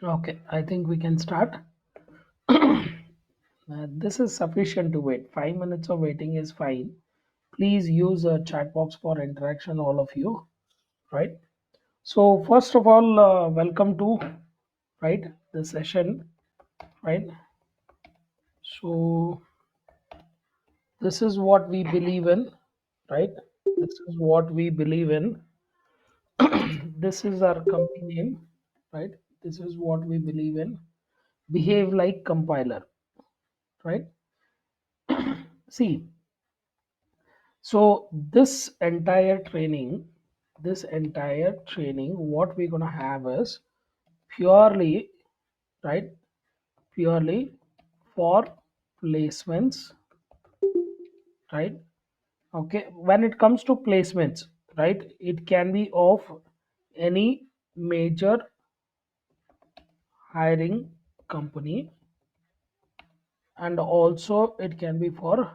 Okay, I think we can start. This is sufficient to wait. 5 minutes of waiting is fine. Please use a chat box for interaction, all of you, right? So, first of all, welcome to right the session, right? So, this is what we believe in, right? This is what we believe in. This is our company name, right? This is what we believe in. Behave like compiler, right? See, so this entire training, what we're gonna have is purely, right? Purely for placements, right? Okay. When it comes to placements, right? It can be of any major hiring company, and also it can be for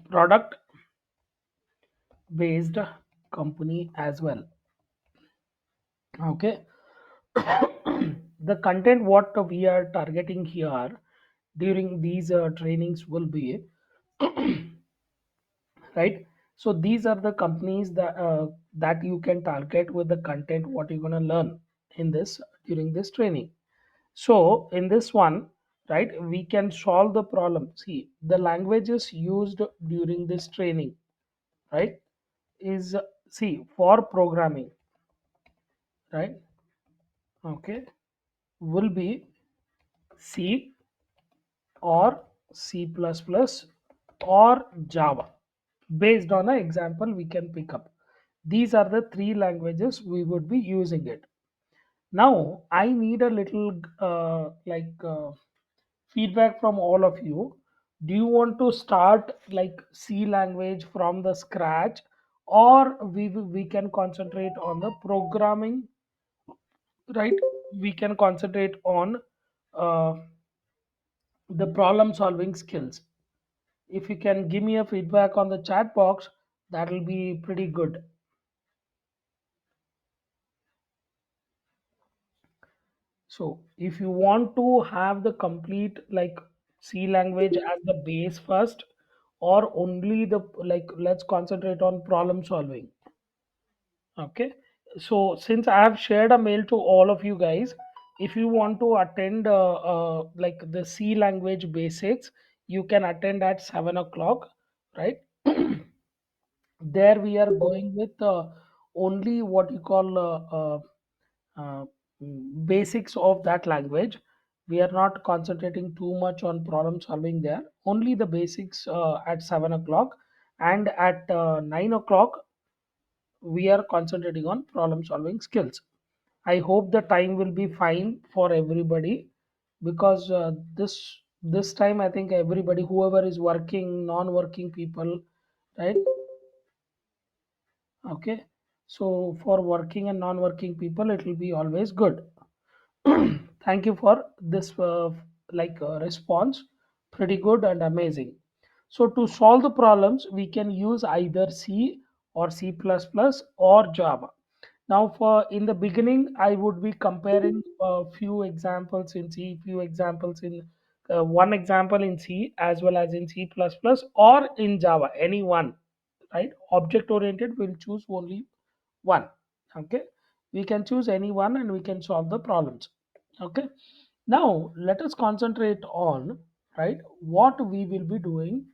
product based company as well. Okay. The content what we are targeting here during these trainings will be right. So these are the companies that you can target with the content what you're going to learn in this during this training. So in this one, right, we can solve the problem. See, the languages used during this training, right, is see, for programming, right, okay, will be C or C++ or Java. Based on an example, we can pick up. These are the three languages we would be using it. Now, I need a little feedback from all of you. Do you want to start like C language from the scratch, or we can concentrate on the programming, right? We can concentrate on uh, the problem solving skills. If you can give me a feedback on the chat box, that will be pretty good. So if you want to have the complete like C language as the base first, or only the like, let's concentrate on problem solving. Okay. So since I have shared a mail to all of you guys, if you want to attend like the C language basics, you can attend at 7 o'clock, right? There we are going with only what you call uh, basics of that language. We are not concentrating too much on problem solving there, only the basics at 7 o'clock, and at 9 o'clock we are concentrating on problem solving skills. I hope the time will be fine for everybody, because this time I think everybody, whoever is working, non-working people, right? Okay. So for working and non-working people, it will be always good. Thank you for this response. Pretty good and amazing. So to solve the problems, we can use either C or C++ or Java. Now, for in the beginning, I would be comparing a few examples in C, few examples in one example in C as well as in C++ or in Java, any one, right? Object oriented, we'll choose only one. Okay, we can choose any one and we can solve the problems. Okay, now let us concentrate on, right, what we will be doing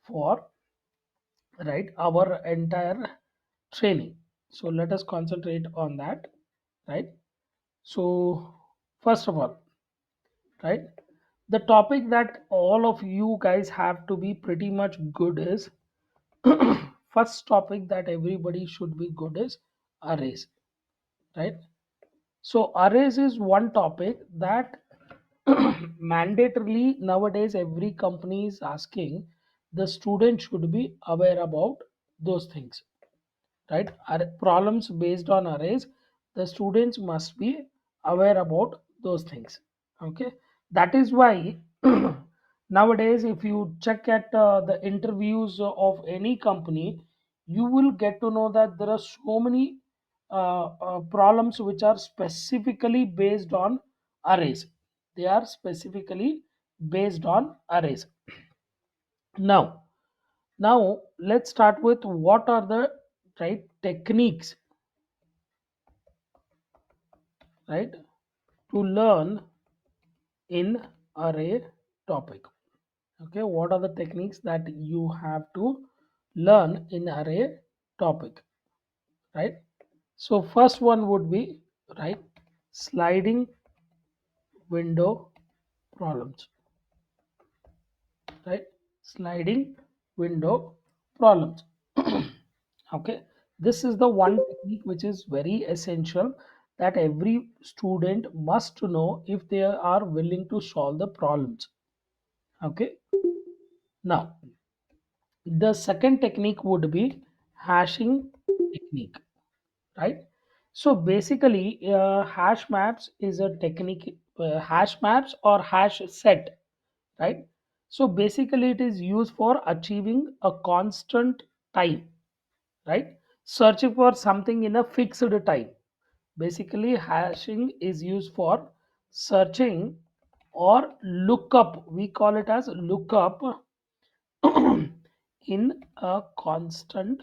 for, right, our entire training. So let us concentrate on that, right? So first of all, right, the topic that all of you guys have to be pretty much good is first topic that everybody should be good is arrays, right? So arrays is one topic that mandatorily nowadays every company is asking the student should be aware about those things, right? Problems based on arrays, the students must be aware about those things. Okay, that is why nowadays if you check at the interviews of any company, you will get to know that there are so many problems which are specifically based on arrays. They are specifically based on arrays. Now now let's start with what are the right techniques, right, to learn in array topic. Okay, what are the techniques that you have to learn in array topic, right? So first one would be, right, sliding window problems, right? Sliding window problems. Okay, this is the one technique which is very essential that every student must know if they are willing to solve the problems. Okay, now the second technique would be hashing technique, right? So basically, hash maps is a technique, hash maps or hash set, right? So basically, it is used for achieving a constant time, right? Searching for something in a fixed time. Basically, hashing is used for searching or lookup. We call it as lookup in a constant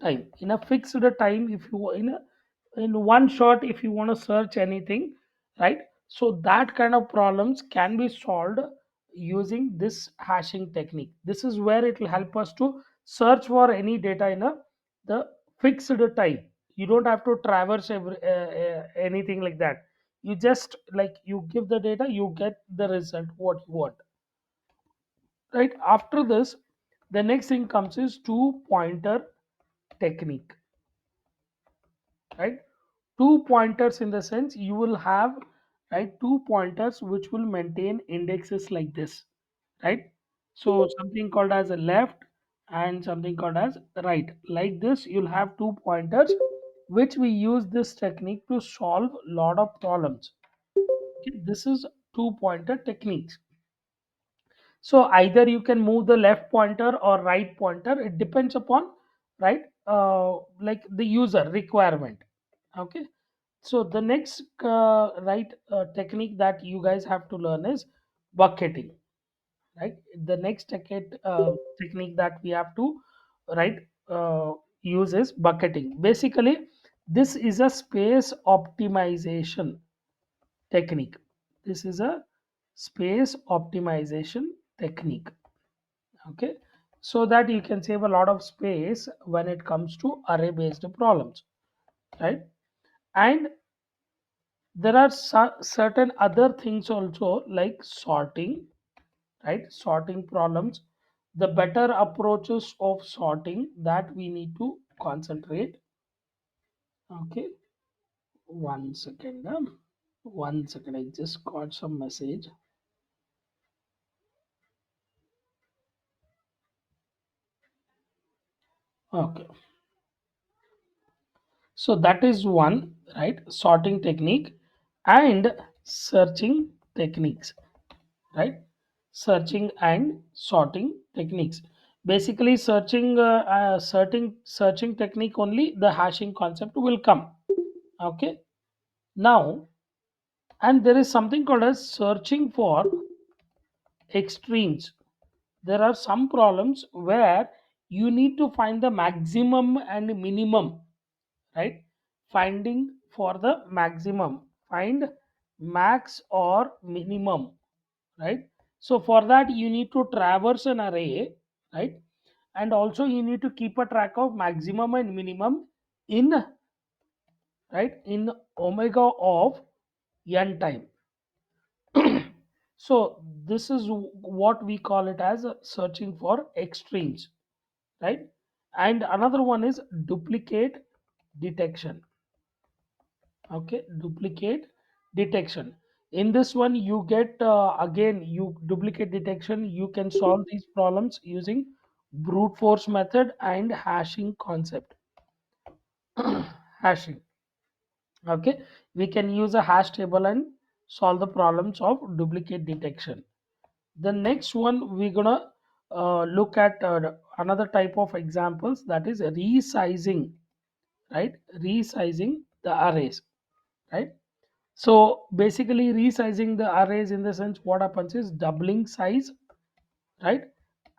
time, in a fixed time. If you in one shot, if you want to search anything, right, so that kind of problems can be solved using this hashing technique. This is where it will help us to search for any data in a the fixed time. You don't have to traverse anything like that. You just like you give the data, you get the result what you want, right? After this, the next thing comes is two pointer technique, right? Two pointers in the sense you will have, right, two pointers which will maintain indexes like this, right? So something called as a left and something called as right, like this you'll have two pointers which we use this technique to solve lot of problems. Okay, this is two pointer techniques. So either you can move the left pointer or right pointer. It depends upon, right, like the user requirement. Okay. So the next right technique that you guys have to learn is bucketing. Right. The next technique that we have to, right, use is bucketing. Basically, this is a space optimization technique. This is a space optimization technique. Okay, so that you can save a lot of space when it comes to array based problems, right? And there are certain other things also like sorting, right? Sorting problems, the better approaches of sorting that we need to concentrate. Okay, one second, one second, I just got some message. Okay, so that is one, right, sorting technique. And searching techniques, right? Searching and sorting techniques. Basically searching technique only the hashing concept will come. Okay, now, and there is something called as searching for extremes. There are some problems where you need to find the maximum and minimum, right? Finding for the maximum, find max or minimum, right? So for that you need to traverse an array, right? And also you need to keep a track of maximum and minimum in, right, in omega of n time. So this is what we call it as searching for extremes, right? And another one is duplicate detection. Okay, duplicate detection. In this one you get, again, you duplicate detection, you can solve these problems using brute force method and hashing concept. Hashing. Okay, we can use a hash table and solve the problems of duplicate detection. The next one we're gonna look at another type of examples, that is resizing, right? Resizing the arrays, right? So basically resizing the arrays, in the sense what happens is doubling size, right?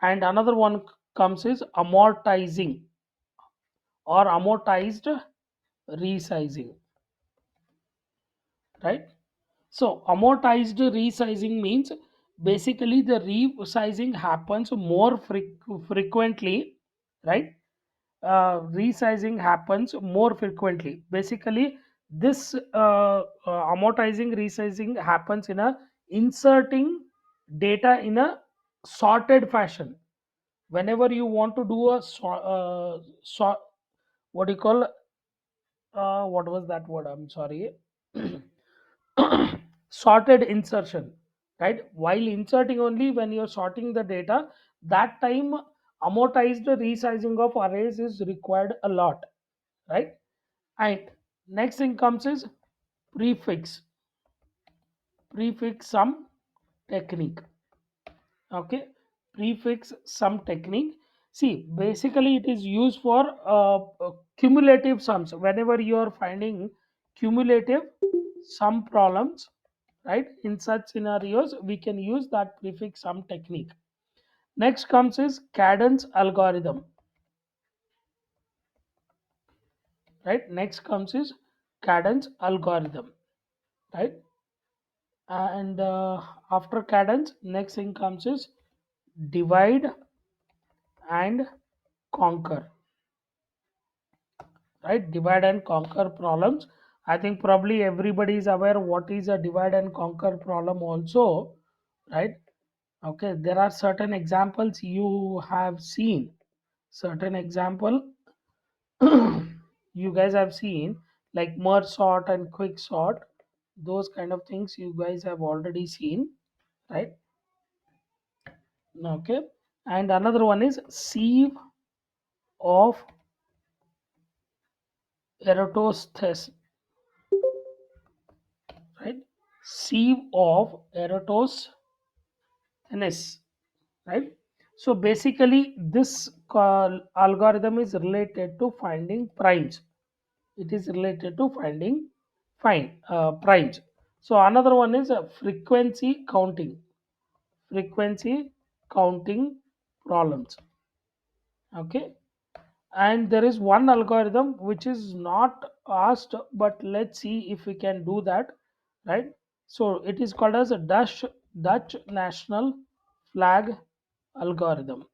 And another one comes is amortizing or amortized resizing, right? So amortized resizing means basically the resizing happens more frequently, right? Resizing happens more frequently. Basically, this amortizing resizing happens in a inserting data in a sorted fashion. Whenever you want to do a what do you call, what was that word? I'm sorry. Sorted insertion, right? While inserting, only when you're sorting the data, that time amortized resizing of arrays is required a lot, right? And next thing comes is prefix prefix sum technique. Okay, prefix sum technique. See, basically it is used for cumulative sums. Whenever you are finding cumulative sum problems, right, in such scenarios we can use that prefix sum technique. Next comes is cadence algorithm, right? Next comes is cadence algorithm, right? And after cadence, next thing comes is divide and conquer, right? Divide and conquer problems. I think probably everybody is aware what is a divide and conquer problem also, right? Okay, there are certain examples you have seen, certain example you guys have seen, like merge sort and quick sort. Those kind of things you guys have already seen, right? Okay, and another one is sieve of eratosthenes, right? Sieve of eratosthenes, right? So basically this algorithm is related to finding primes. It is related to finding primes. So another one is frequency counting, frequency counting problems. Okay, and there is one algorithm which is not asked, but let's see if we can do that, right? So it is called as a Dutch national flag algorithm.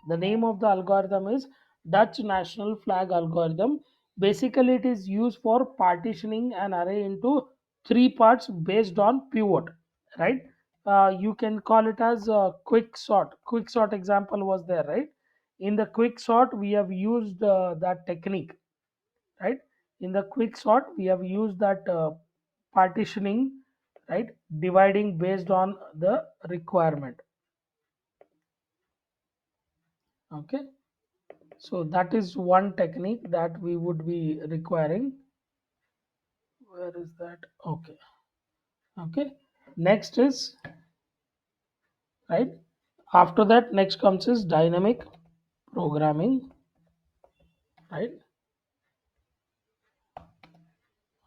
The name of the algorithm is Dutch national flag algorithm. Basically it is used for partitioning an array into three parts based on pivot, right? You can call it as a quick sort. Quick sort example was there, right? In the quick sort we have used that technique, right? In the quick sort we have used that partitioning, right? Dividing based on the requirement. Okay, so that is one technique that we would be requiring. Where is that? Okay, okay, next is, right, after that next comes is dynamic programming, right?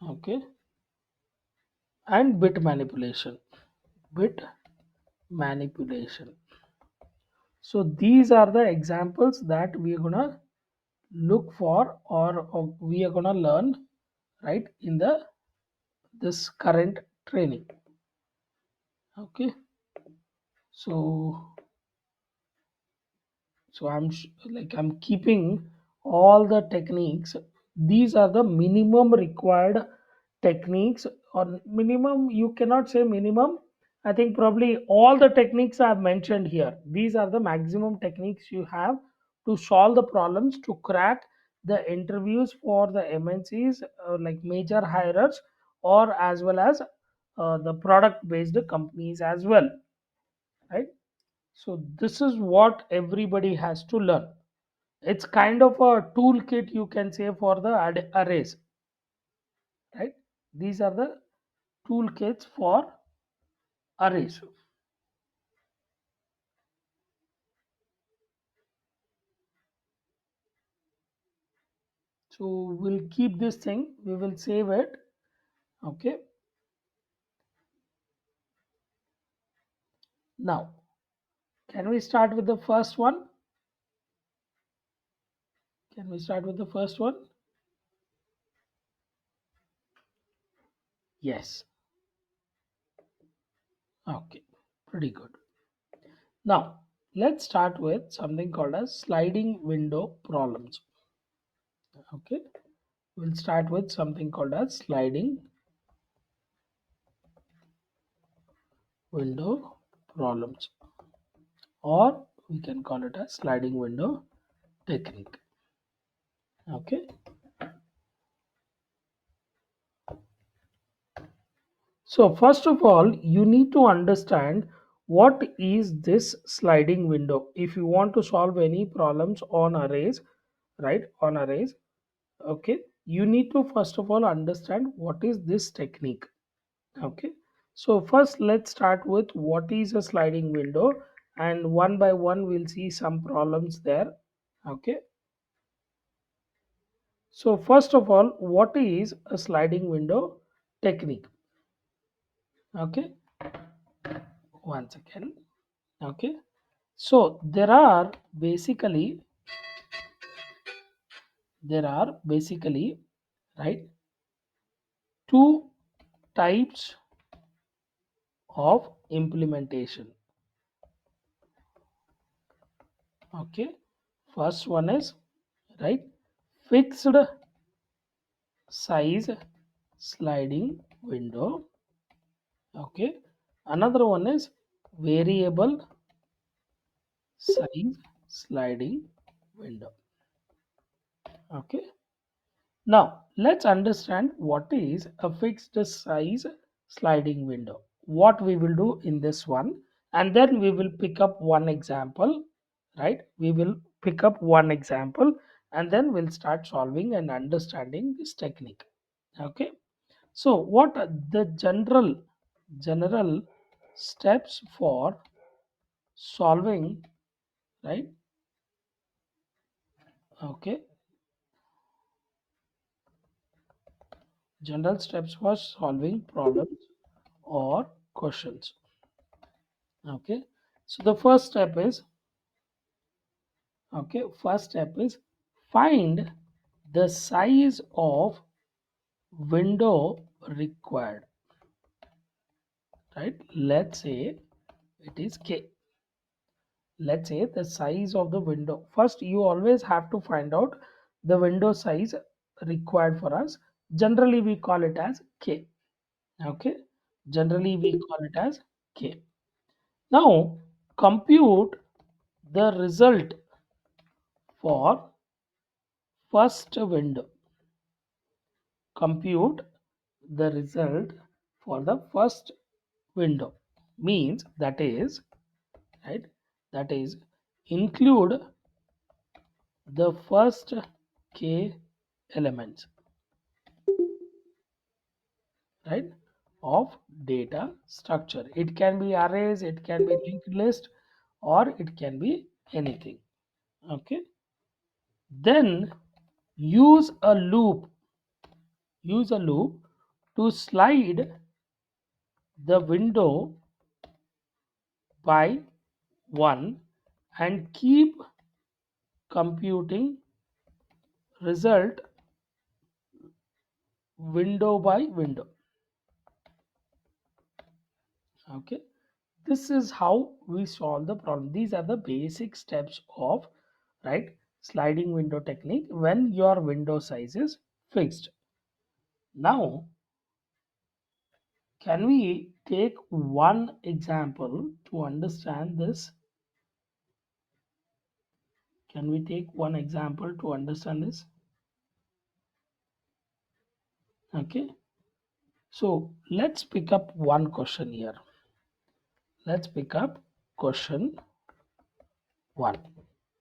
Okay, and bit manipulation, bit manipulation. So these are the examples that we are gonna look for, or we are gonna learn, right, in the this current training. Okay, so like I'm keeping all the techniques. These are the minimum required techniques, or minimum, you cannot say minimum. I think probably all the techniques I've mentioned here, these are the maximum techniques you have to solve the problems, to crack the interviews for the MNCs, like major hirers, or as well as the product based companies as well, right? So this is what everybody has to learn. It's kind of a toolkit, you can say, for the arrays, right? These are the toolkits for arrays. So we'll keep this thing, we will save it. Okay, Now, can we start with the first one? Can we start with the first one? Yes. Okay, pretty good. Now, let's start with something called as sliding window problems. Okay, we'll start with something called as sliding window problems, or we can call it as sliding window technique. Okay, so first of all, you need to understand what is this sliding window. If you want to solve any problems on arrays, right, on arrays, okay, you need to first of all understand what is this technique. Okay, so first let's start with what is a sliding window, and one by one we'll see some problems there. Okay, so first of all, what is a sliding window technique? Okay, one second. Okay, so there are basically, right, two types of implementation. Okay, first one is, right, fixed size sliding window. Okay, another one is variable size sliding window. Okay, now let's understand what is a fixed size sliding window. What we will do in this one, and then we will pick up one example, right? We will pick up one example, and then we'll start solving and understanding this technique. Okay, so what are the general steps for solving, right? Okay, general steps for solving problems or questions. Okay, so the first step is, okay, first step is find the size of window required, right? Let's say it is k. Let's say the size of the window. First, you always have to find out the window size required for us. Generally, we call it as k. Okay, generally we call it as k. Now, compute the result for first window. Compute the result for the first window, means that is, right, that is, include the first k elements, right, of data structure. It can be arrays, it can be linked list, or it can be anything. Okay, then use a loop use a loop to slide the window by one and keep computing result window by window. Okay, this is how we solve the problem. These are the basic steps of, right, sliding window technique when your window size is fixed. Now, can we take one example to understand this? Can we take one example to understand this? Okay, so let's pick up one question here. Let's pick up question one.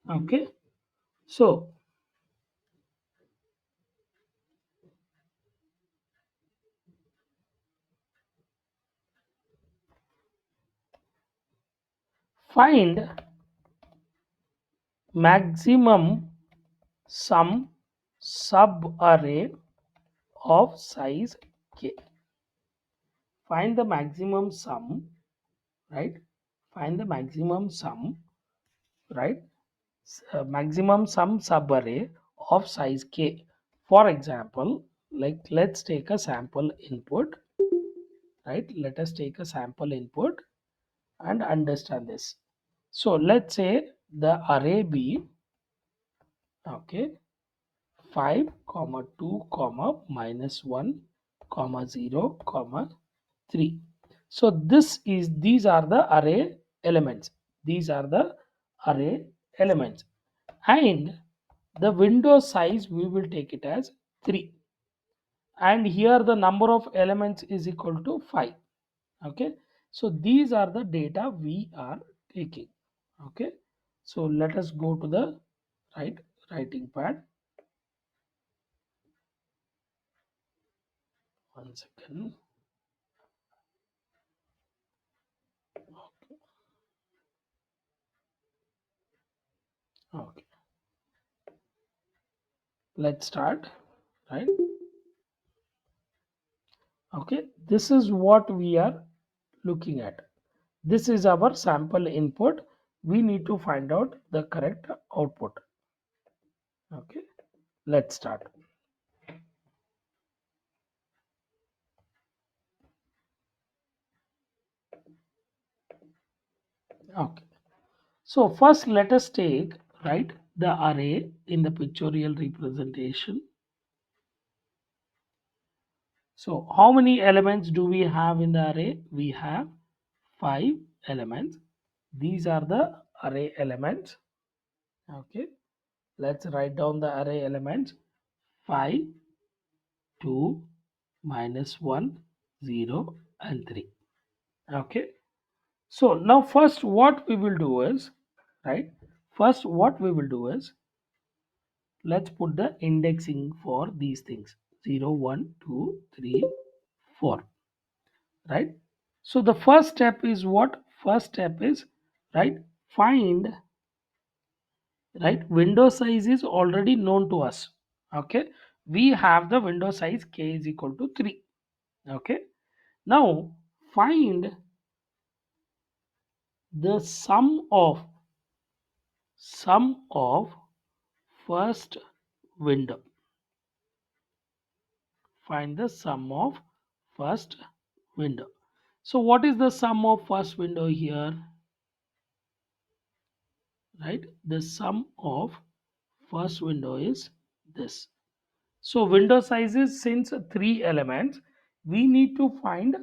Okay, so find maximum sum subarray of size k. Find the maximum sum, right, Find the maximum sum, right? Maximum sum subarray of size k. For example, like let's take a sample input, right? Let us take a sample input and understand this. So let's say the array be, okay, 5 comma 2 comma minus 1 comma 0 comma 3. So these are the array elements. These are the array elements, and the window size we will take it as 3, and here the number of elements is equal to 5. Okay, so these are the data we are taking. Okay, so let us go to the right writing pad. One second. Okay, let's start, right? Okay, this is what we are looking at. This is our sample input. We need to find out the correct output. Okay, let's start. Okay, so first let us take, right, the array in the pictorial representation. So how many elements do we have in the array? We have 5 elements. These are the array elements. Okay, let's write down the array elements. 5, 2, minus 1, 0 and 3. Okay, so now first what we will do is, right, first what we will do is, let's put the indexing for these things: 0, 1, 2, 3, 4, right? So the first step is what? First step is, right, find, right, window size is already known to us. Okay, we have the window size k is equal to 3. Okay, now find the sum of first window. Find the sum of first window. So what is the sum of first window here? Right, the sum of first window is this. So window size is, since 3 elements, we need to find,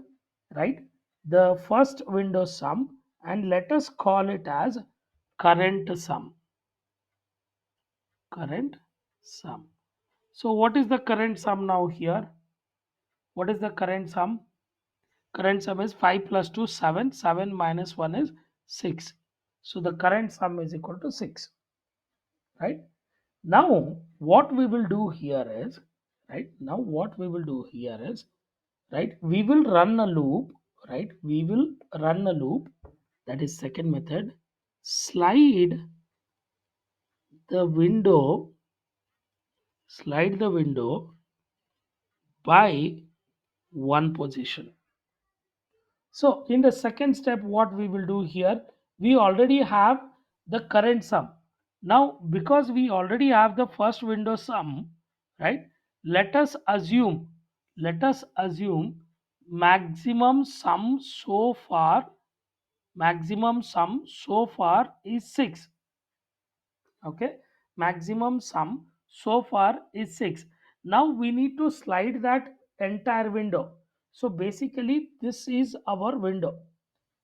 right, the first window sum, and let us call it as current sum. Current sum. So what is the current sum now here? What is the current sum? Current sum is 5 plus 2, 7. 7 minus 1 is 6. So the current sum is equal to 6. Right? Now what we will do here is, right? Now what we will do here is, right? We will run a loop, right? We will run a loop. That is second method. Slide the window, slide the window by one position. So in the second step, what we will do here, we already have the current sum. Now, because we already have the first window sum, right? Let us assume, let us assume maximum sum so far, maximum sum so far is 6. Okay, maximum sum so far is 6. Now we need to slide that entire window. So basically this is our window.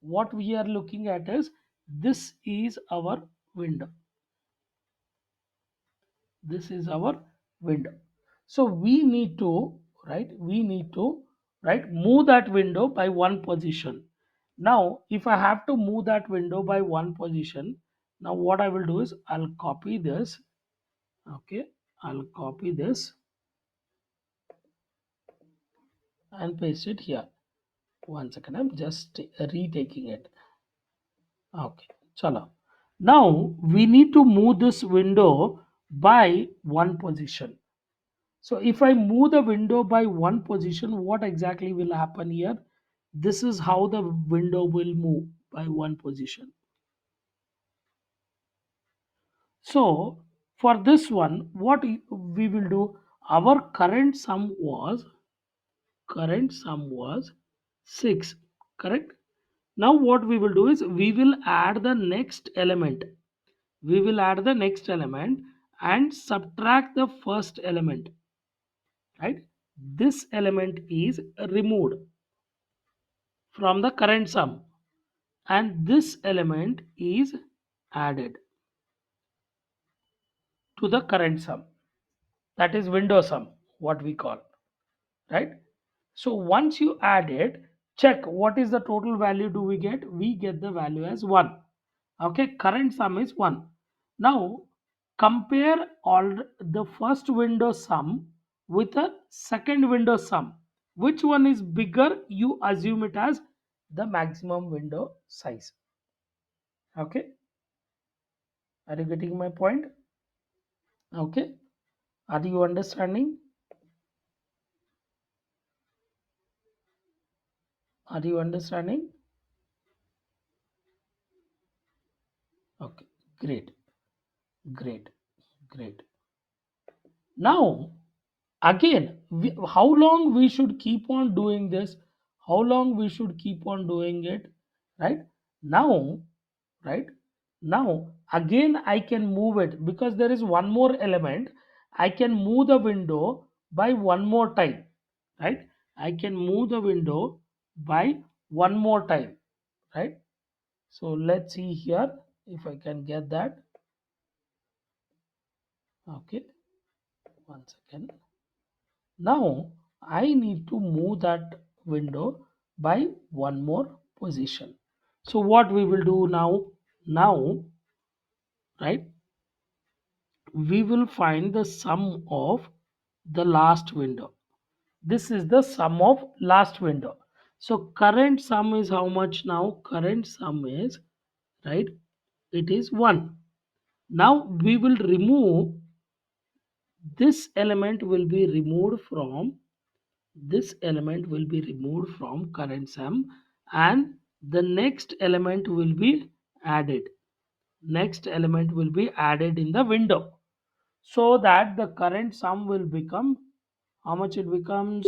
What we are looking at is, this is our window. This is our window. So we need to, right, we need to, right, move that window by one position. Now if I have to move that window by one position, now what I will do is, I'll copy this. Okay, I'll copy this and paste it here. One second, I'm just retaking it. Okay, chalo. Now we need to move this window by one position. So if I move the window by one position, what exactly will happen here? This is how the window will move. by one position. So for this one, what we will do, our current sum was 6, correct? Now what we will do is we will add the next element. We will add the next element and subtract the first element, right? This element is removed from the current sum and this element is added to the current sum. That is window sum, what we call, right? So once you add it, check what is the total value do we get? We get the value as 1. Okay, current sum is 1. Now compare all the first window sum with a second window sum. Which one is bigger? You assume it as the maximum window size. Okay, are you getting my point? Okay, are you understanding? Are you understanding? Okay, great, great, great. Now again, how long we should keep on doing this? How long we should keep on doing it? Right now, right now, again I can move it because there is one more element. I can move the window by one more time, right? I can move the window by one more time, right? So let's see here if I can get that. Okay, one second. Now I need to move that window by one more position. So what we will do now? Now, right, we will find the sum of the last window. This is the sum of last window. So current sum is how much now? Current sum is, right, it is 1. Now we will remove this element will be removed from this element will be removed from current sum and the next element will be added. Next element will be added in the window so that the current sum will become how much it becomes?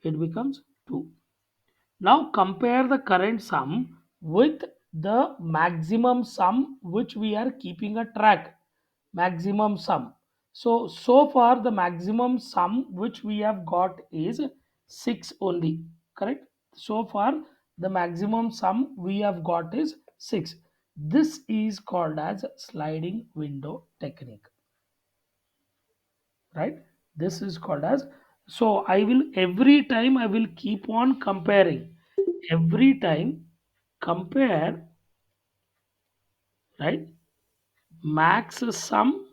It becomes 2. Now compare the current sum with the maximum sum which we are keeping a track. Maximum sum. So far the maximum sum which we have got is 6 only. Correct? So far the maximum sum we have got is 6. This is called as sliding window technique. Right? This is called as, so I will every time I will keep on comparing. Every time compare, right, max sum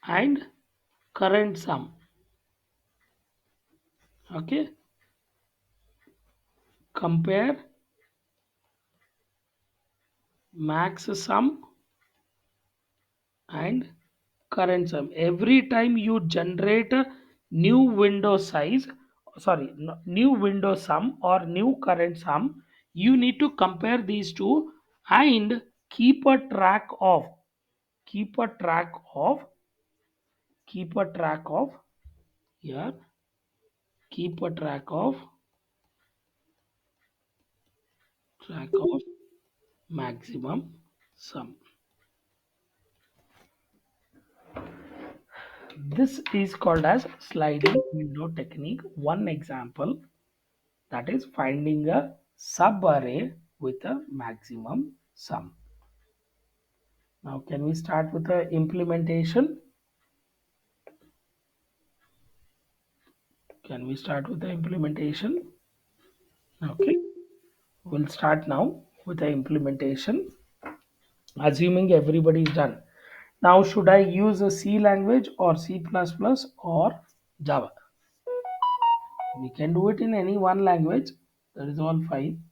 and current sum. Okay, compare max sum and current sum. Every time you generate a new window size, sorry, new window sum or new current sum, you need to compare these two and keep a track of keep a track of keep a track of here keep a track of maximum sum. This is called as sliding window technique. One example, that is finding a subarray with a maximum sum. Now can we start with the implementation? Can we start with the implementation? Okay, we'll start now with the implementation, assuming everybody is done. Now should I use a C language or C++ or Java? We can do it in any one language, that is all fine.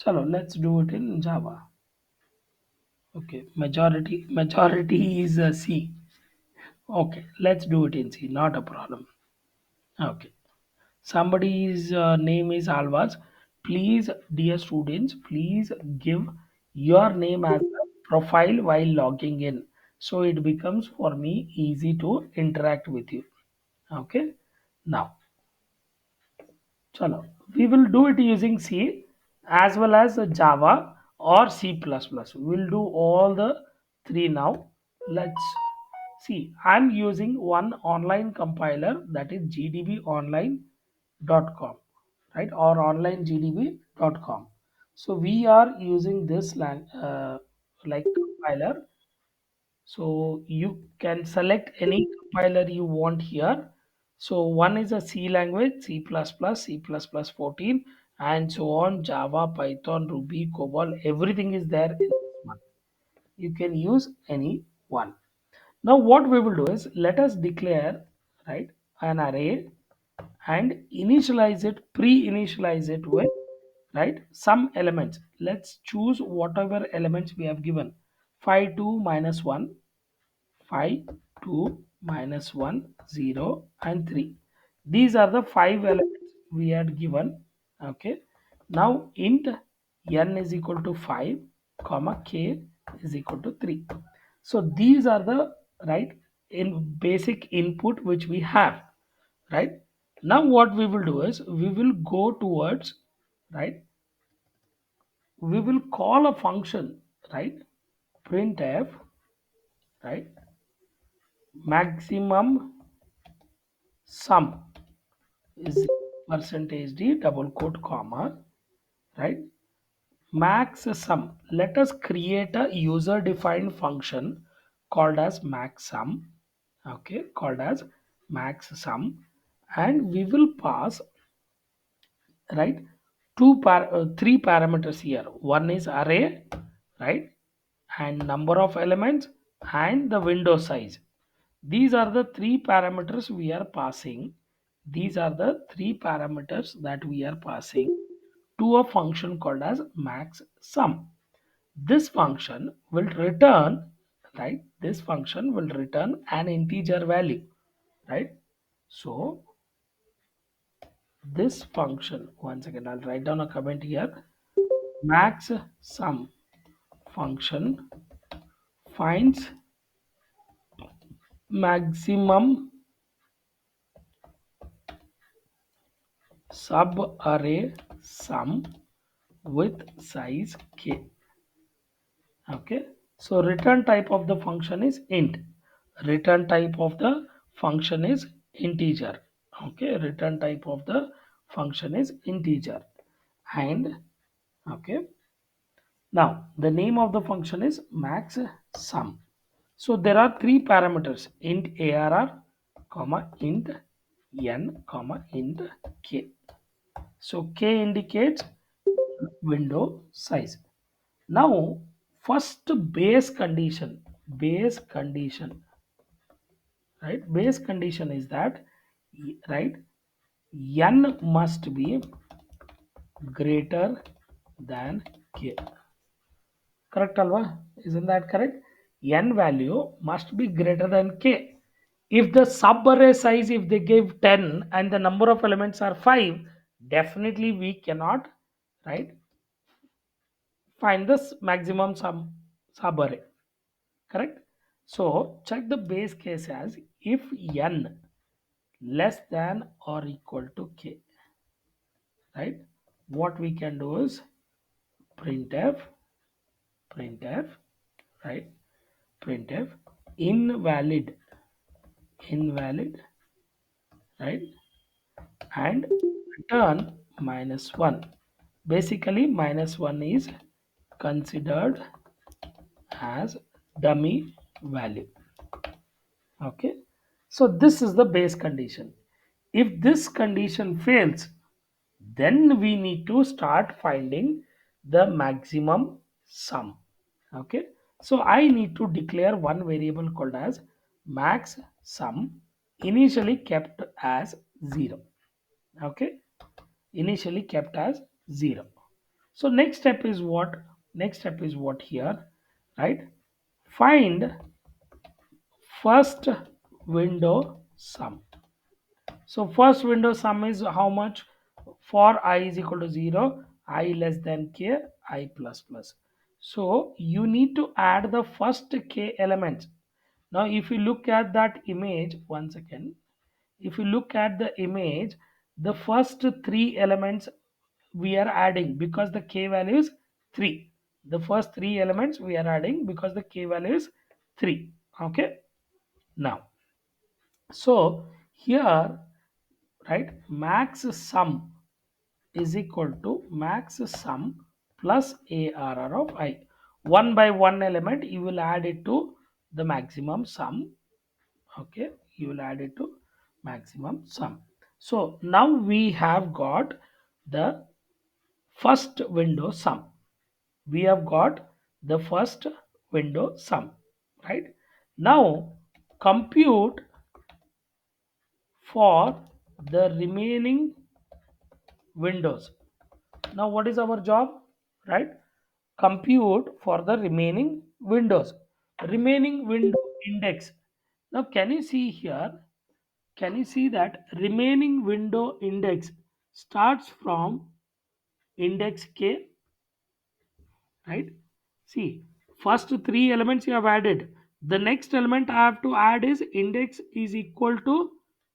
Chalo, let's do it in Java. Okay, majority is a C. Okay, let's do it in C, not a problem. Okay, Somebody's name is Alvas. Please, dear students, please give your name as a profile while logging in. So it becomes for me easy to interact with you. Okay. Now, chalo, we will do it using C as well as Java or C++. We'll do all the three now. Let's see. I'm using one online compiler, that is gdbonline.com, right, or onlinegdb.com. So we are using this like compiler. So you can select any compiler you want here. So one is a C language, C++, C++ 14, and so on, Java, Python, Ruby, COBOL, everything is there in this one. You can use any one. Now what we will do is, let us declare, right, an array and initialize it, pre-initialize it with, right, some elements. Let's choose whatever elements we have given. 5, 2, minus 1, 5, 2, minus 1, 0, and 3. These are the five elements we had given. Okay. Now int n is equal to 5, comma k is equal to 3. So these are the, right, in basic input which we have, right. Now what we will do is, we will go towards, right, we will call a function, right, printf, right, maximum sum is percentage d double quote comma, right, max sum. Let us create a user defined function called as max sum. Okay, called as max sum, and we will pass, right, three parameters here. One is array, right, and number of elements, and the window size. These are the three parameters we are passing. These are the three parameters that we are passing to a function called as max sum. This function will return, right, this function will return an integer value, right. So this function, once again I'll write down a comment here. Max sum function finds maximum subarray sum with size k. Okay, so return type of the function is int. Return type of the function is integer. Okay, return type of the function is integer. And okay, now the name of the function is max sum. So there are three parameters: int arr, comma int n, comma int k. So k indicates window size. Now first base condition, right? Base condition is that, right, n must be greater than k. Correct alva? Isn't that correct? N value must be greater than k. If the subarray size, if they give 10 and the number of elements are 5, definitely we cannot, right, find this maximum subarray. Correct? So check the base case as, if n less than or equal to k, right, what we can do is printf, right, printf invalid, right, and return minus 1. Basically minus 1 is considered as dummy value. Okay, so this is the base condition. If this condition fails, then we need to start finding the maximum sum. Okay, so I need to declare one variable called as max sum, initially kept as 0. Okay, initially kept as 0. So next step is what? Next step is what here, right? Find first window sum. So first window sum is how much? For I is equal to 0, I less than k, I plus plus. So you need to add the first k elements. Now if you look at that image, one second, if you look at the image, the first three elements we are adding because the k value is 3. The first three elements we are adding because the k value is 3. Okay. Now, so here, right, max sum is equal to max sum plus ARR of I. One by one element you will add it to the maximum sum. Okay, you will add it to maximum sum. So now we have got the first window sum. We have got the first window sum, right? Now compute for the remaining windows. Now what is our job, right? Compute for the remaining windows, remaining window index. Now can you see here, can you see that remaining window index starts from index k, right? See, first three elements you have added, the next element I have to add is index is equal to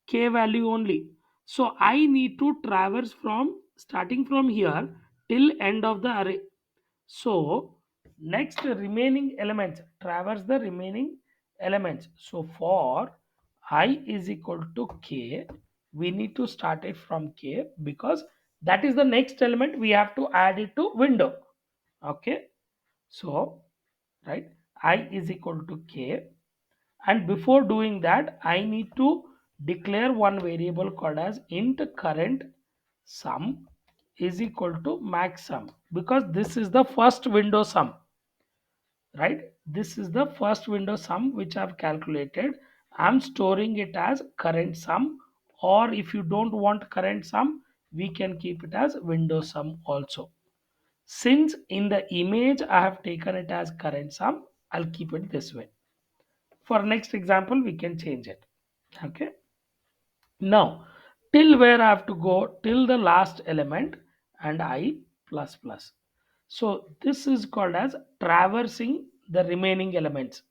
k value only. So I need to traverse from starting from here till end of the array. So next remaining elements, traverse the remaining elements. So for I is equal to k, we need to start it from k because that is the next element we have to add it to window. Okay. So, right, I is equal to k, and before doing that I need to declare one variable called as int current sum is equal to max sum, because this is the first window sum, right? This is the first window sum which I've calculated. I'm storing it as current sum, or if you don't want current sum, we can keep it as window sum also. Since in the image I have taken it as current sum, I'll keep it this way. For next example, we can change it. Okay. Now, till where I have to go? Till the last element and I plus plus. So this is called as traversing the remaining elements,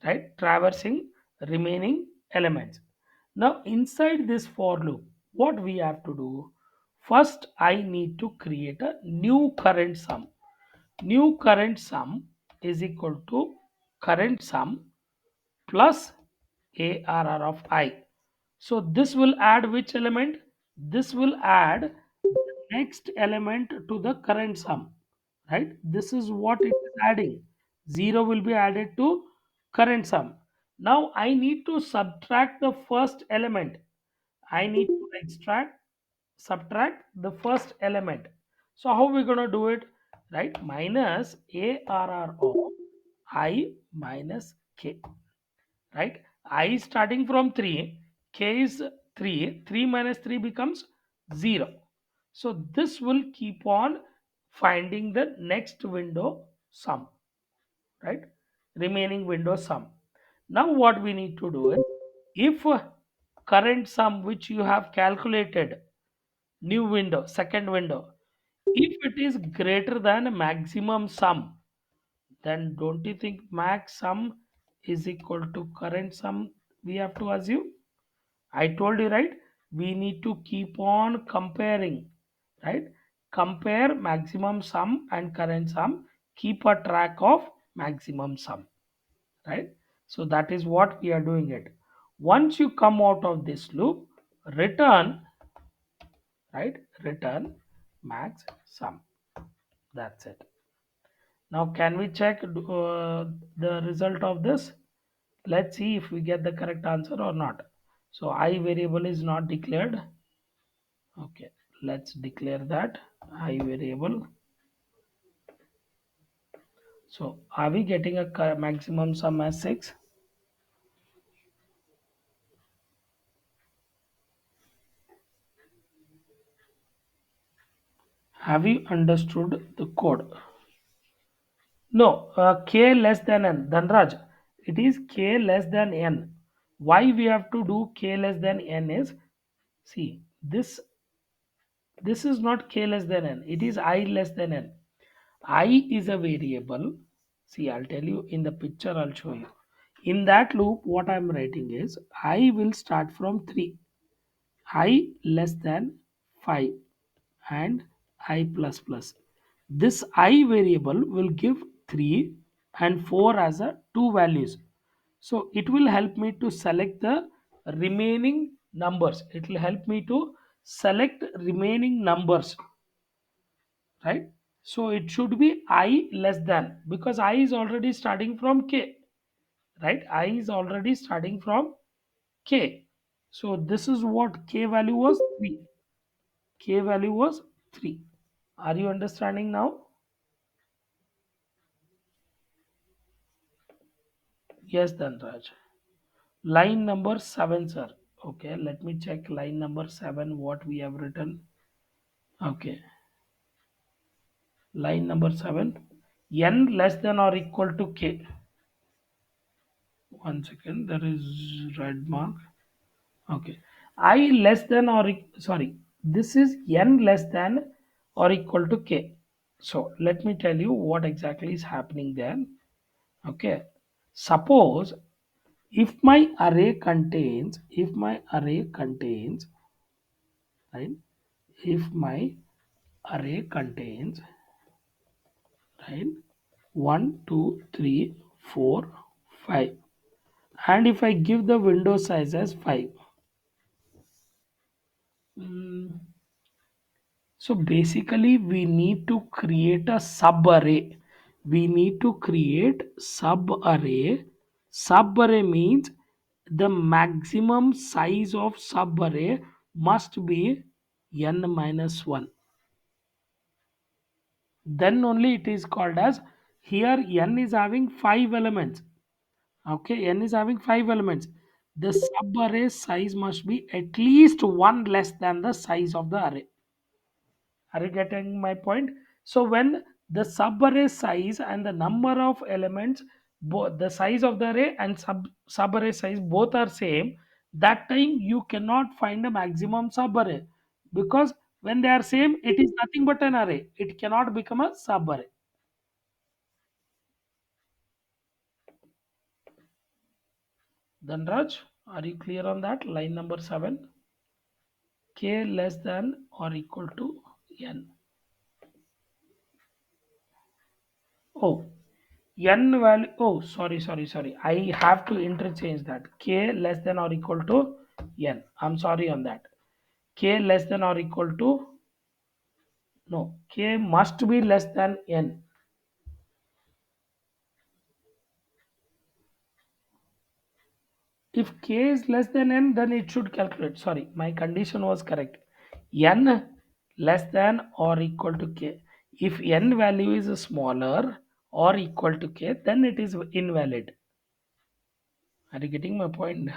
right? Traversing remaining elements. Now inside this for loop, what we have to do? First, I need to create a new current sum. New current sum is equal to current sum plus ARR of I. So this will add which element? This will add the next element to the current sum, right? This is what it is adding. 0 will be added to current sum. Now I need to subtract the first element. I need to subtract the first element. So how we gonna do it? Right? Minus ARR of I minus K. Right? I starting from 3, K is 3, 3 minus 3 becomes 0. So this will keep on finding the next window sum, right? Remaining window sum. Now what we need to do is, if current sum which you have calculated, new window, second window, if it is greater than maximum sum, then don't you think max sum is equal to current sum we have to assume? I told you, right? We need to keep on comparing, right? Compare maximum sum and current sum. Keep a track of maximum sum, right? So that is what we are doing it. Once you come out of this loop, return, right? Return max sum. That's it. Now can we check the result of this? Let's see if we get the correct answer or not. So I variable is not declared. Okay, let's declare that I variable. So are we getting a maximum sum as 6? Have you understood the code? No, k less than n. Dhanraj, it is k less than n. Why we have to do k less than n is, See, this is not k less than n, it is I less than n. I is a variable. See, I'll tell you in the picture, I'll show you. In that loop, what I'm writing is I will start from 3, I less than 5, and I plus plus. This I variable will give 3 and 4 as a two values. So it will help me to select the remaining numbers. It will help me to select remaining numbers, right? So it should be I less than, because I is already starting from k, right? I is already starting from k. So this is what k value was 3. K value was 3. Are you understanding now? Yes, Dhanraj. Line number 7, sir. Okay, let me check line number 7 what we have written. Okay, line number 7. N less than or equal to k. One second, there is red mark. Okay, I less than or sorry, this is n less than or equal to k. So let me tell you what exactly is happening there. Okay, suppose if my array contains, right, if my array contains, right, 1 2 3 4 5, and if I give the window size as 5. mm, So basically, we need to create a sub array. We need to create sub array. Sub array means the maximum size of sub array must be n minus 1. Then only it is called as, here n is having 5 elements. Okay, n is having 5 elements. The sub array size must be at least one less than the size of the array. Are you getting my point? So when the subarray size and the number of elements, both the size of the array and subarray size both are same, that time you cannot find a maximum subarray, because when they are same, it is nothing but an array. It cannot become a subarray. Dhanraj, are you clear on that? Line number 7. K less than or equal to n. Oh, n value, oh, sorry, I have to interchange that. K less than or equal to n. I'm sorry on that. K less than or equal to, no, k must be less than n. If k is less than n, then it should calculate. Sorry, my condition was correct. N less than or equal to k. If n value is smaller or equal to k, then it is invalid. Are you getting my point?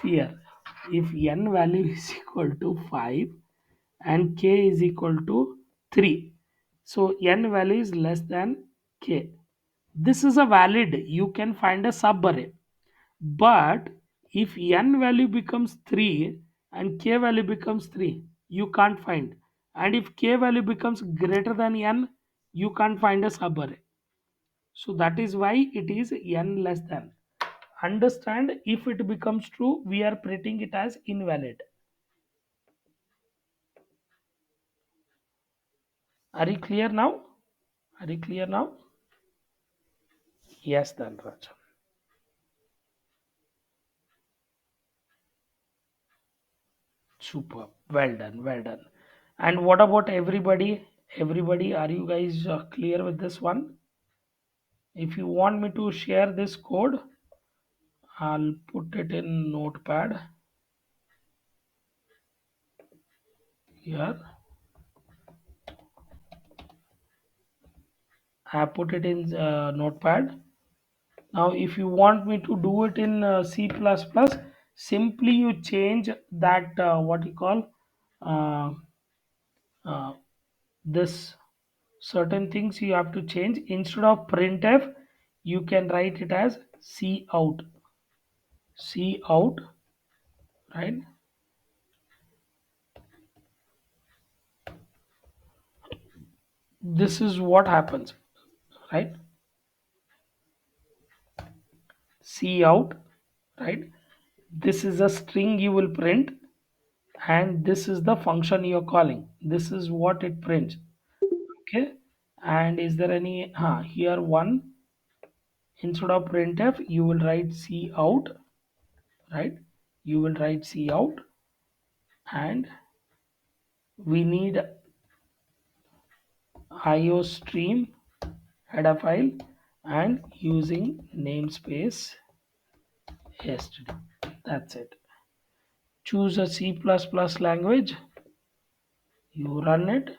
See here, if n value is equal to 5 and k is equal to 3, so n value is less than k. This is a valid, you can find a subarray. But if n value becomes 3 and k value becomes 3, you can't find. And if k value becomes greater than n, you can't find a subarray. So that is why it is n less than. Understand, if it becomes true, we are treating it as invalid. Are you clear now? Are you clear now? Yes, Dhanraj. Super. Well done. Well done. And what about everybody? Everybody, are you guys clear with this one? If you want me to share this code, I'll put it in Notepad here. I put it in Notepad. Now, if you want me to do it in C++, simply you change that what you call uh, uh, this certain things you have to change. Instead of printf, you can write it as cout, right? this is what happens, right? C out, right? This is a string you will print, and this is the function you're calling. This is what it prints. Okay. And is there any here one, instead of printf you will write C out, right? You will write C out, and we need IO stream header file, and using namespace std. That's it. Choose a C++ language, you run it,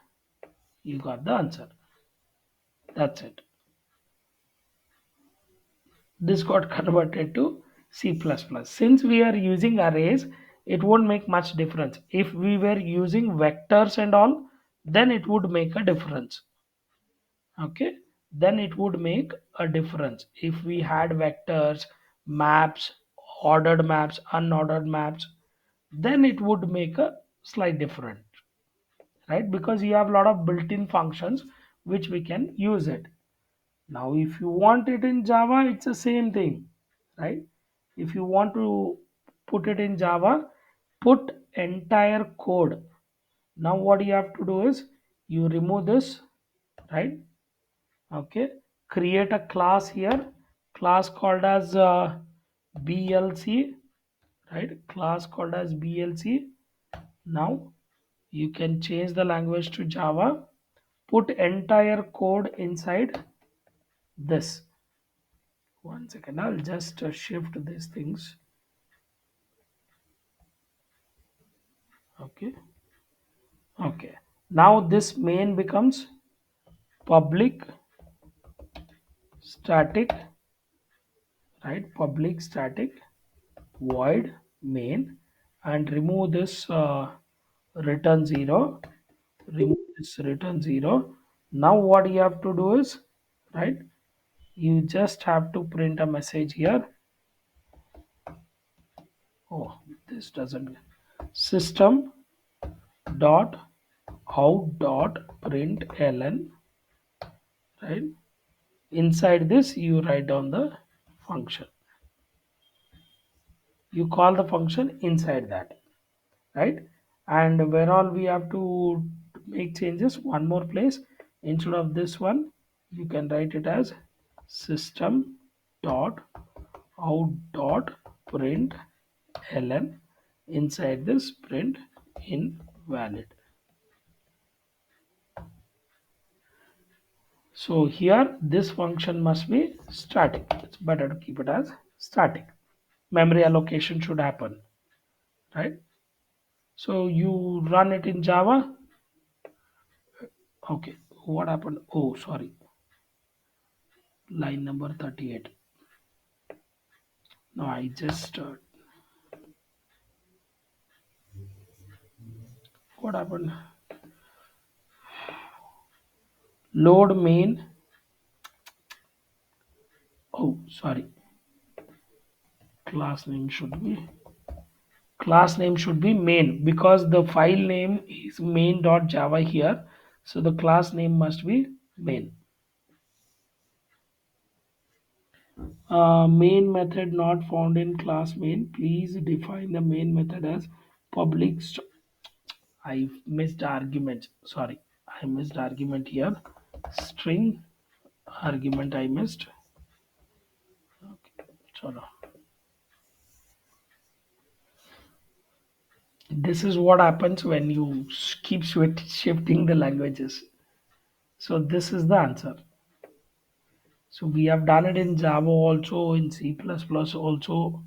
you got the answer. That's it. This got converted to C++. Since we are using arrays, it won't make much difference. If we were using vectors and all, then it would make a difference. Okay, then it would make a difference. If we had vectors, maps, ordered maps, unordered maps, then it would make a slight difference, right? Because you have a lot of built-in functions which we can use it. Now, if you want it in Java, it's the same thing, right? If you want to put it in Java, put entire code. Now, what you have to do is you remove this, right? Okay, create a class here, class called as BLC, right? Class called as BLC. Now, you can change the language to Java, put entire code inside this. One second, I'll just shift these things. Okay. Okay. Now this main becomes public static, right? Public static void main, and remove this return 0. Remove this return 0. Now what you have to do is, right? You just have to print a message here. Oh, this doesn't. System dot out dot println, right? Inside this you write down the function, you call the function inside that, right? And where all we have to make changes, one more place, instead of this one you can write it as system dot out dot print ln, inside this print invalid. So here this function must be static. It's better to keep it as static. Memory allocation should happen, right? So you run it in Java. Okay, what happened? Oh, sorry, line number 38. No, I just what happened? Load main. Oh, sorry. Class name should be main, because the file name is main.java here. So the class name must be main. Main method not found in class main. Please define the main method as public. I missed argument. Sorry, I missed argument here. String argument I missed. Okay, chalo. This is what happens when you keep shifting the languages. So this is the answer. So we have done it in Java also, in C++ also.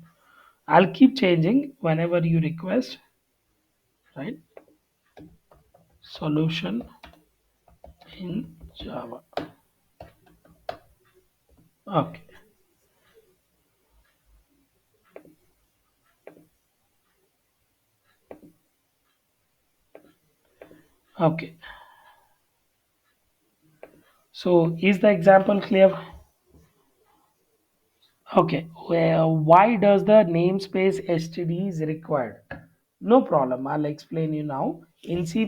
I'll keep changing whenever you request, right? Solution in Java. Okay. Okay. So is the example clear? Okay. Well, why does the namespace std is required? No problem. I'll explain you now. In C++,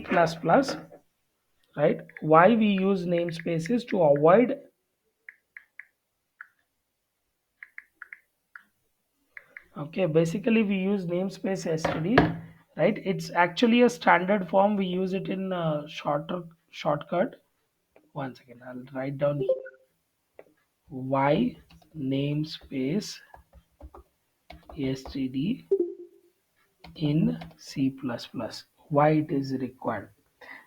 right? Why we use namespaces? To avoid, okay, basically we use namespace std, right? It's actually a standard form. We use it in shorter shortcut. One second, I'll write down here. Why namespace std in C++. Why it is required?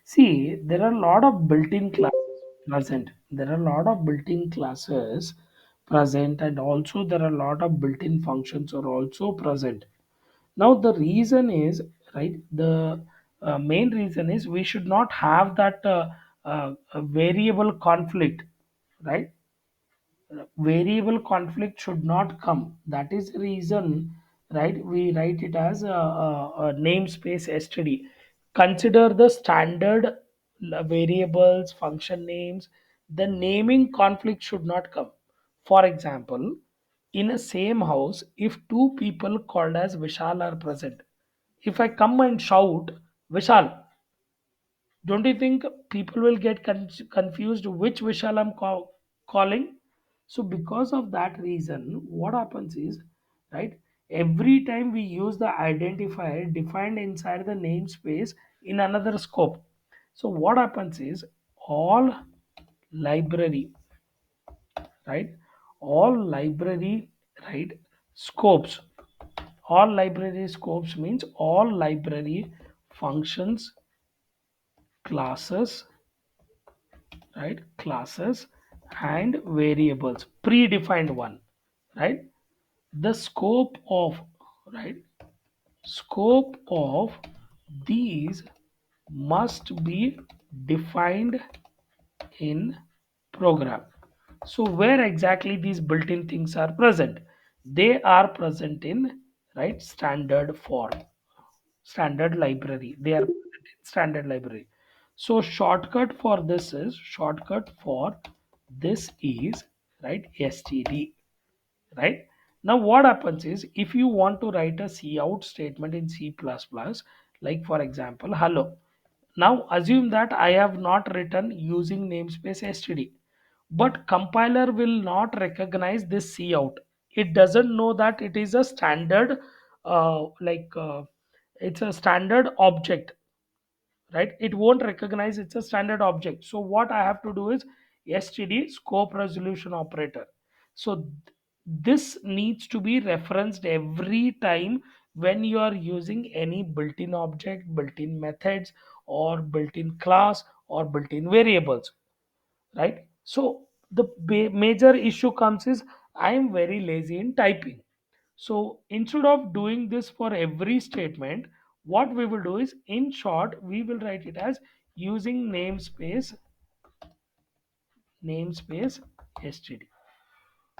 See, there are a lot of built-in classes present. There are a lot of built-in classes present, and also there are a lot of built-in functions are also present. Now the reason is, right, the main reason is we should not have that variable conflict, right? Variable conflict should not come. That is the reason, right, we write it as a namespace std. Consider the standard variables, function names. The naming conflict should not come. For example, in a same house, if two people called as Vishal are present, if I come and shout Vishal, don't you think people will get confused which Vishal I'm calling? So, because of that reason, what happens is, right, every time we use the identifier defined inside the namespace in another scope. So, what happens is all library, right, all library, right, scopes, all library scopes means all library functions, classes, right, classes and variables, predefined one, right? The scope of, right, scope of these must be defined in program. So where exactly these built-in things are present? They are present in, right, standard form, standard library. They are present in standard library. So shortcut for this is, right, std, right? Now what happens is, if you want to write a cout statement in C++, like for example hello, now assume that I have not written using namespace std, but compiler will not recognize this cout. It doesn't know that it is a standard, it's a standard object, right? It won't recognize it's a standard object. So what I have to do is std scope resolution operator. So this needs to be referenced every time when you are using any built-in object, built-in methods, or built-in class, or built-in variables, right? So the major issue comes is I am very lazy in typing. So instead of doing this for every statement, what we will do is, in short, we will write it as using namespace std.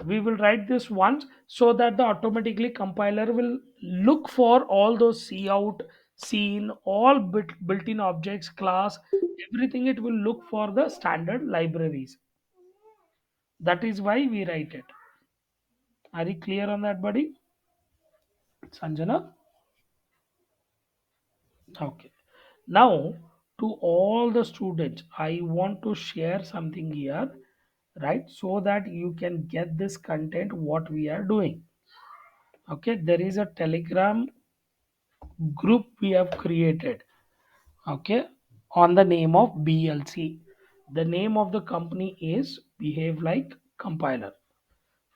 We will write this once so that the automatically compiler will look for all those cout, scene, all built-in objects, class, everything. It will look for the standard libraries. That is why we write it. Are you clear on that, buddy? Sanjana? Okay. Now, to all the students, I want to share something here, right? So that you can get this content, what we are doing. Okay. There is a Telegram group we have created. Okay. On the name of BLC. The name of the company is Behave Like Compiler.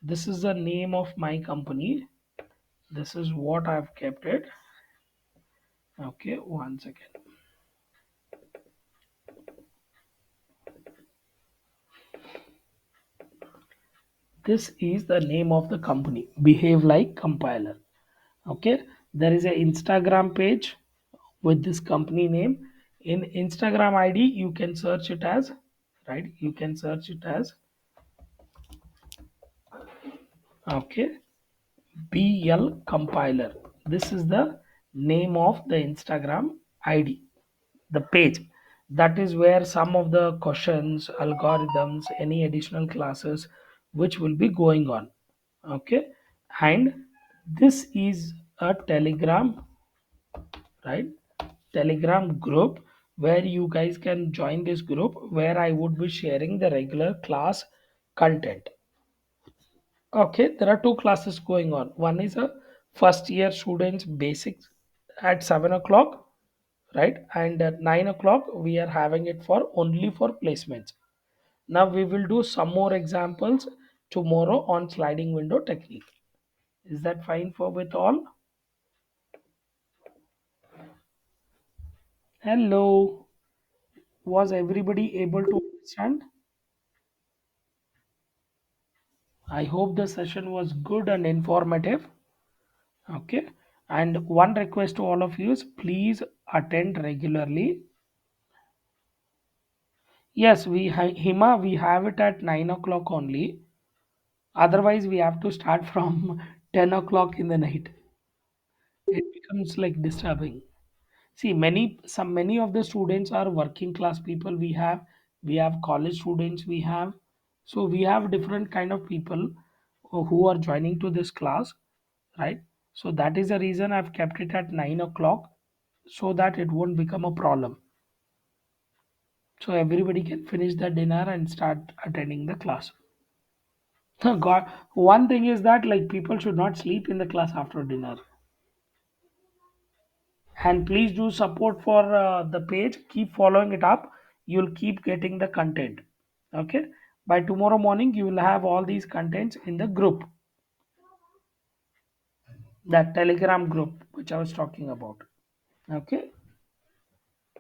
This is the name of my company. This is what I've kept it. Okay. One second. This is the name of the company, Behave Like Compiler. Okay, there is an Instagram page with this company name. In Instagram ID, you can search it as, right, you can search it as, okay, BL Compiler. This is the name of the Instagram ID, the page. That is where some of the questions, algorithms, any additional classes which will be going on. Okay, and this is a Telegram, right, Telegram group where you guys can join this group where I would be sharing the regular class content. Okay, there are two classes going on. One is a first year students basics at 7 o'clock, right? And at 9 o'clock, we are having it for only for placements. Now we will do some more examples tomorrow on sliding window technique. Is that fine for with all? Hello. Was everybody able to understand? I hope the session was good and informative. Okay. And one request to all of you is please attend regularly. Yes, Hima, we have it at 9 o'clock only. Otherwise, we have to start from 10 o'clock in the night. It becomes like disturbing. See, many of the students are working class people. We have college students. So we have different kind of people who are joining to this class, right? So that is the reason I've kept it at 9 o'clock so that it won't become a problem. So everybody can finish their dinner and start attending the class. God, one thing is that like people should not sleep in the class after dinner. And please do support for the page. Keep following it up. You'll keep getting the content. Okay. By tomorrow morning, you will have all these contents in the group, that Telegram group which I was talking about. Okay.